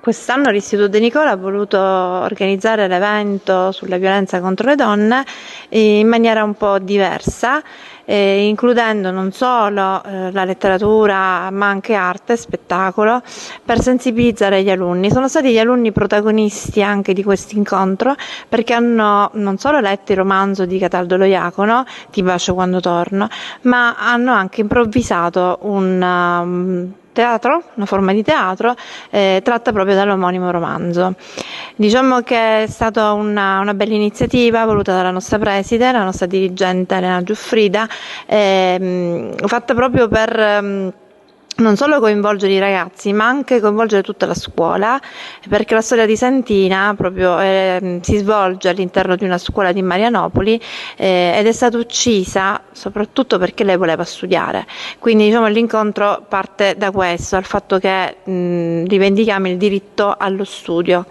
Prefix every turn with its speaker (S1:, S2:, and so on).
S1: Quest'anno l'Istituto De Nicola ha voluto organizzare l'evento sulla violenza contro le donne in maniera un po' diversa, includendo non solo la letteratura ma anche arte e spettacolo per sensibilizzare gli alunni. Sono stati gli alunni protagonisti anche di questo incontro perché hanno non solo letto il romanzo di Cataldo Lo Iacono, Ti bacio quando torno, ma hanno anche improvvisato una forma di teatro tratta proprio dall'omonimo romanzo. Diciamo che è stata una bella iniziativa voluta dalla nostra preside, la nostra dirigente Elena Giuffrida, fatta proprio per non solo coinvolgere i ragazzi ma anche coinvolgere tutta la scuola, perché la storia di Santina proprio si svolge all'interno di una scuola di Marianopoli ed è stata uccisa soprattutto perché lei voleva studiare. Quindi diciamo l'incontro parte da questo, dal fatto che rivendichiamo il diritto allo studio.